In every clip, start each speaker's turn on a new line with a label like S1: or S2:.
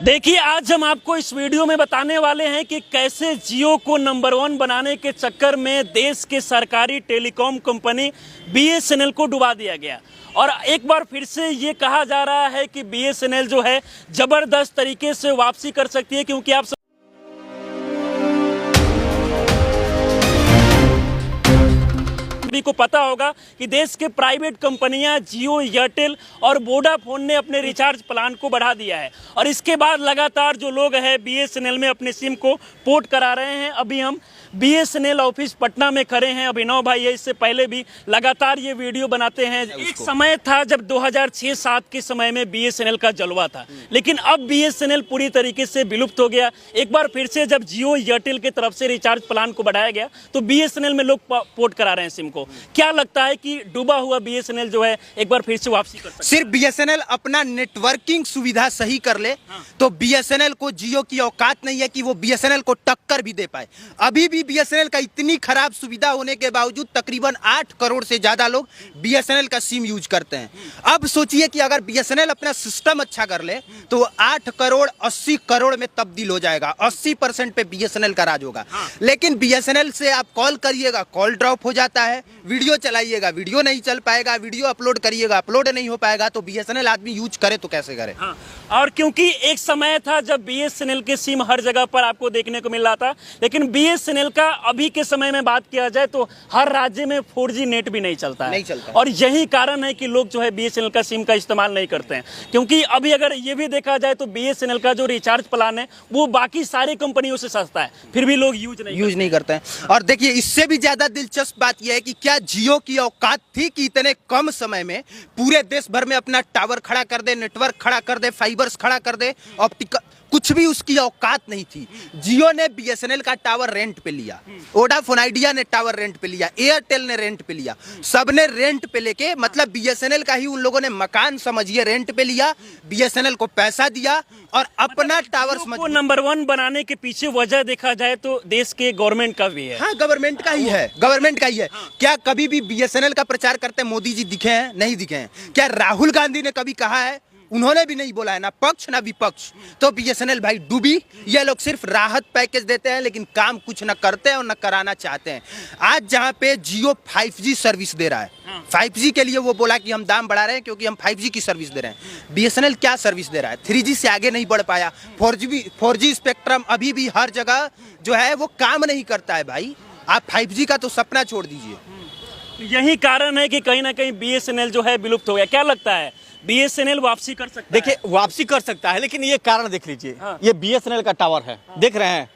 S1: देखिए, आज हम आपको इस वीडियो में बताने वाले हैं कि कैसे जियो को नंबर 1 बनाने के चक्कर में देश के सरकारी टेलीकॉम कंपनी BSNL को डुबा दिया गया। और एक बार फिर से ये कहा जा रहा है कि BSNL जो है ज़बरदस्त तरीके से वापसी कर सकती है, क्योंकि आप सभी को पता होगा कि देश के प्राइवेट कंपनियां जियो, एयरटेल और वोडाफोन ने अपने रिचार्ज प्लान को बढ़ा दिया है। और इसके बाद लगातार जो लोग हैं BSNL में अपने सिम को पोर्ट करा रहे हैं। अभी हम BSNL ऑफिस पटना में खड़े हैं। अभिनव भाई है, इससे पहले भी लगातार ये वीडियो बनाते हैं। एक समय था जब 2006-07 के समय में BSNL का जलवा था, लेकिन अब BSNL पूरी तरीके से विलुप्त हो गया। एक बार फिर से जब जियो, एयरटेल की तरफ से रिचार्ज प्लान को बढ़ाया गया तो BSNL में लोग पोर्ट करा रहे हैं सिम को। क्या लगता है कि डूबा हुआ BSNL जो है एक बार फिर से वापसी कर सकता है?
S2: सिर्फ BSNL अपना नेटवर्किंग सुविधा सही कर ले तो BSNL को जियो की औकात नहीं है कि वो BSNL को टक्कर भी दे पाए। अभी भी BSNL का इतनी खराब सुविधा होने के बावजूद तकरीबन 8 करोड़ से ज्यादा लोग BSNL का सिम यूज करते हैं। अब सोचिए कि अगर BSNL अपना सिस्टम अच्छा कर ले तो 8 करोड़ 80 करोड़ में तब्दील हो जाएगा। 80% पे BSNL का राज होगा। लेकिन BSNL से आप कॉल करिएगा, कॉल ड्रॉप हो जाता है। वीडियो चलाइएगा, वीडियो नहीं चल पाएगा। वीडियो अपलोड करिएगा, अपलोड नहीं हो पाएगा। तो BSNL आदमी यूज करे तो कैसे करे?
S1: और क्योंकि एक समय था जब BSNL के सिम हर जगह पर आपको देखने को मिल रहा था, लेकिन BSNL का अभी के समय में बात किया जाए तो हर राज्य में 4G नेट भी नहीं चलता है। और यही कारण है कि लोग जो है BSNL का सिम का इस्तेमाल नहीं करते हैं। क्योंकि अभी अगर ये भी देखा जाए तो BSNL का जो रिचार्ज प्लान है वो बाकी सारी कंपनियों से सस्ता है, फिर भी लोग यूज नहीं करते हैं।
S2: और देखिए, इससे भी ज्यादा दिलचस्प बात यह है कि क्या जियो की औकात थी कि इतने कम समय में पूरे देश भर में अपना टावर खड़ा कर दे, नेटवर्क खड़ा कर दे, फाइबर्स खड़ा कर दे, ऑप्टिकल, कुछ भी उसकी औकात नहीं थी। जियो ने BSNL का टावर रेंट पे लिया, वोडाफोन आइडिया ने टावर रेंट पे लिया, एयरटेल ने रेंट पे लिया, सबने रेंट पे लेके, मतलब BSNL का ही उन लोगों ने मकान समझिए रेंट पे लिया, BSNL को पैसा दिया और अपना टावर
S1: को नंबर 1 बनाने के पीछे वजह देखा जाए तो देश के गवर्नमेंट का भी है।
S2: हाँ, गवर्नमेंट का ही है, गवर्नमेंट का ही है। क्या कभी भी BSNL का प्रचार करते मोदी जी दिखे हैं? नहीं दिखे हैं। क्या राहुल गांधी ने कभी कहा है? उन्होंने भी नहीं बोला है, ना पक्ष ना विपक्ष। तो BSNL भाई डूबी। ये लोग सिर्फ राहत पैकेज देते हैं लेकिन काम कुछ ना करते हैं और ना कराना चाहते हैं। आज जहां पे जियो 5G सर्विस दे रहा है, 5G के लिए वो बोला कि हम दाम बढ़ा रहे हैं क्योंकि हम 5G की सर्विस दे रहे हैं। BSNL क्या सर्विस दे रहा है? 3G से आगे नहीं बढ़ पाया। 4G स्पेक्ट्रम अभी भी हर जगह जो है वो काम नहीं करता है। भाई आप 5G का तो सपना छोड़ दीजिए।
S1: यही कारण है कि कहीं ना कहीं BSNL जो है विलुप्त हो गया। क्या लगता है BSNL वापसी कर सकता है?
S3: देखिए, वापसी कर सकता है, लेकिन ये कारण देख लीजिए। ये BSNL का टावर है, देख रहे हैं।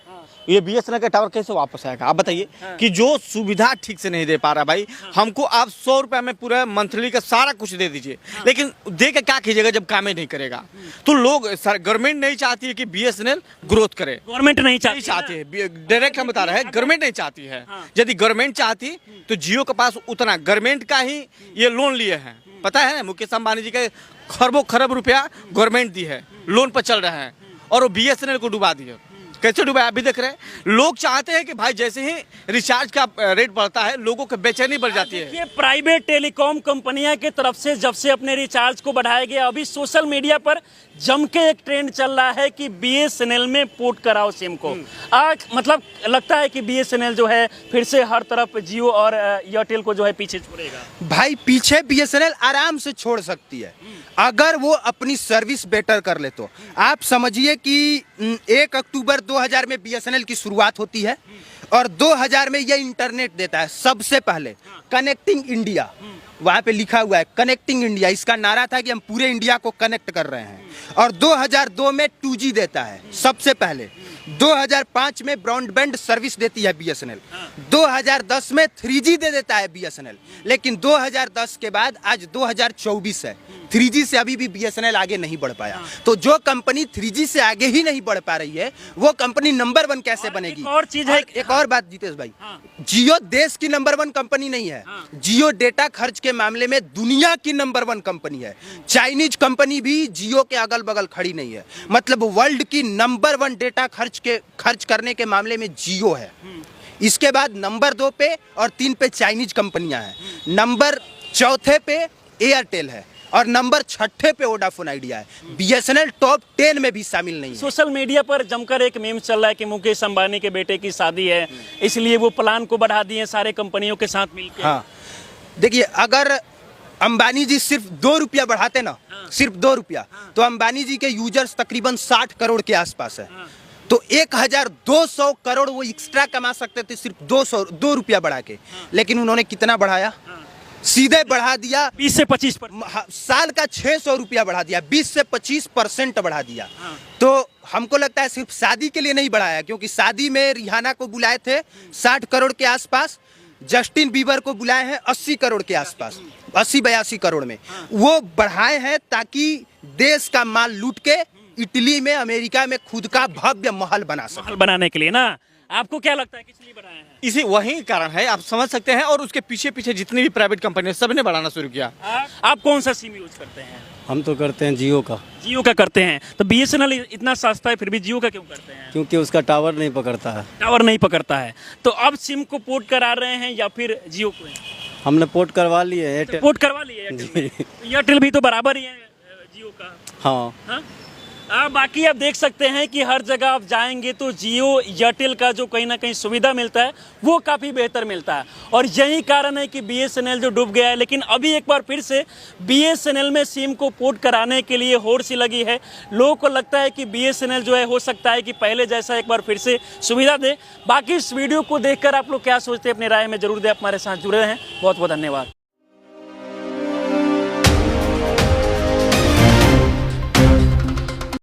S3: ये BSNL का टावर कैसे वापस आएगा? आप बताइए कि जो सुविधा ठीक से नहीं दे पा रहा। भाई हमको आप 100 रुपए में पूरा मंथली का सारा कुछ दे दीजिए, लेकिन दे के क्या कीजिएगा जब काम ही नहीं करेगा? तो लोग, गवर्नमेंट नहीं चाहती है कि BSNL ग्रोथ करे।
S1: गवर्नमेंट नहीं चाहती
S3: है, डायरेक्ट हम बता रहे हैं, गवर्नमेंट नहीं चाहती है। यदि गवर्नमेंट चाहती तो जियो के पास उतना गवर्नमेंट का ही ये लोन लिए हैं। पता है, मुकेश अंबानी जी के खरबों खरब रुपया गवर्नमेंट दी है, लोन पर चल रहा है, और वो BSNL को डुबा दिया। कैसे डुबाया अभी देख रहे हैं। लोग चाहते हैं कि भाई जैसे ही रिचार्ज का रेट बढ़ता है लोगों को बेचैनी बढ़ जाती है।
S1: ये प्राइवेट टेलीकॉम कंपनियां की तरफ से जब से अपने रिचार्ज को बढ़ाया गया, अभी सोशल मीडिया पर जम के एक ट्रेंड चल रहा है कि BSNL में पोर्ट कराओ सिम को। आज मतलब लगता है कि BSNL जो है फिर से हर तरफ जियो और एयरटेल को जो है पीछे छोड़ेगा।
S2: भाई पीछे BSNL आराम से छोड़ सकती है अगर वो अपनी सर्विस बेटर कर ले तो। आप समझिए कि 1 अक्टूबर 2000 में BSNL की शुरुआत होती है और 2000 में ये इंटरनेट देता है सबसे पहले, कनेक्टिंग इंडिया। वहाँ पे लिखा हुआ है कनेक्टिंग इंडिया। इसका नारा था कि हम पूरे इंडिया को कनेक्ट कर रहे हैं। और 2002 में 2G देता है सबसे पहले। 2005 में ब्रॉडबैंड सर्विस देती है BSNL। 2010 में 3G दे देता है BSNL। लेकिन 2010 के बाद आज 2024 है, 3G से अभी भी BSNL आगे नहीं बढ़ पाया। तो जो कंपनी 3G से आगे ही नहीं बढ़ पा रही है वो कंपनी नंबर 1 कैसे बनेगी?
S1: एक और चीज है,
S2: एक और बात जीतेश भाई, जियो देश की नंबर 1 कंपनी नहीं है। जियो डेटा खर्च के मामले में दुनिया की नंबर 1 कंपनी है। चाइनीज कंपनी भी जियो के अगल बगल खड़ी नहीं है। मतलब वर्ल्ड की नंबर 1 डेटा खर्च करने के मामले में जियो है। इसके बाद नंबर 2 पे और 3 पे चाइनीज कंपनियां हैं। नंबर 4 पे एयरटेल है। और नंबर 6 पे वोडाफोन आइडिया है। बीएसएनएल टॉप 10 में भी शामिल नहीं है।
S1: सोशल मीडिया पर जमकर एक मीम चल रहा है कि मुकेश अंबानी के बेटे की शादी है, इसलिए वो प्लान को बढ़ा दिए सारे कंपनियों के साथ मिलकर।
S2: हाँ, देखिए, अगर अंबानी जी सिर्फ 2 रुपया बढ़ाते ना, सिर्फ 2 रुपया, तो अंबानी जी के यूजर्स तकरीबन 60 करोड़ के आसपास है। तो 1200 करोड़ वो एक्स्ट्रा कमा सकते थे सिर्फ 2 रुपया बढ़ा के। लेकिन उन्होंने कितना बढ़ाया? सीधे बढ़ा दिया
S1: 20 से 25%।
S2: साल का 600 रुपया बढ़ा दिया, 20 से 25% बढ़ा दिया। तो हमको लगता है सिर्फ शादी के लिए नहीं बढ़ाया, क्योंकि शादी में रिहाना को बुलाए थे 60 करोड़ के आसपास, जस्टिन बीबर को बुलाए हैं 80 करोड़ के आसपास, 80-82 करोड़ में। वो बढ़ाए हैं ताकि देश का माल लूट के इटली में, अमेरिका में खुद का भव्य महल बना सके।
S1: महल बनाने के लिए ना। आपको क्या लगता है किस लिए बढ़ाए हैं?
S3: इसी वही कारण है, आप समझ सकते हैं। और उसके पीछे पीछे जितनी भी प्राइवेट कंपनी है सबने बढ़ाना शुरू किया।
S1: आप कौन सा सिम यूज करते हैं?
S4: हम तो करते हैं जियो का।
S1: जियो का करते हैं। तो बीएसएनएल इतना सस्ता है फिर भी जियो का क्यों करते हैं?
S4: क्योंकि उसका टावर नहीं पकड़ता है।
S1: टावर नहीं पकड़ता है। तो अब सिम को पोर्ट करा रहे हैं या फिर जियो को?
S4: हमने पोर्ट करवा लिए एयरटेल।
S1: पोर्ट करवा लिए एयरटेल में। एयरटेल भी तो बराबर ही है जियो का।
S4: हाँ,
S1: हाँ? बाकी आप देख सकते हैं कि हर जगह आप जाएंगे तो जियो एयरटेल का जो कहीं ना कहीं सुविधा मिलता है वो काफ़ी बेहतर मिलता है। और यही कारण है कि बीएसएनएल जो डूब गया है। लेकिन अभी एक बार फिर से बीएसएनएल में सिम को पोर्ट कराने के लिए होड़ सी लगी है। लोगों को लगता है कि बीएसएनएल जो है हो सकता है कि पहले जैसा एक बार फिर से सुविधा दे। बाकी इस वीडियो को देखकर आप लोग क्या सोचते हैं अपनी राय में जरूर दें। आप हमारे साथ जुड़े हैं, बहुत बहुत धन्यवाद।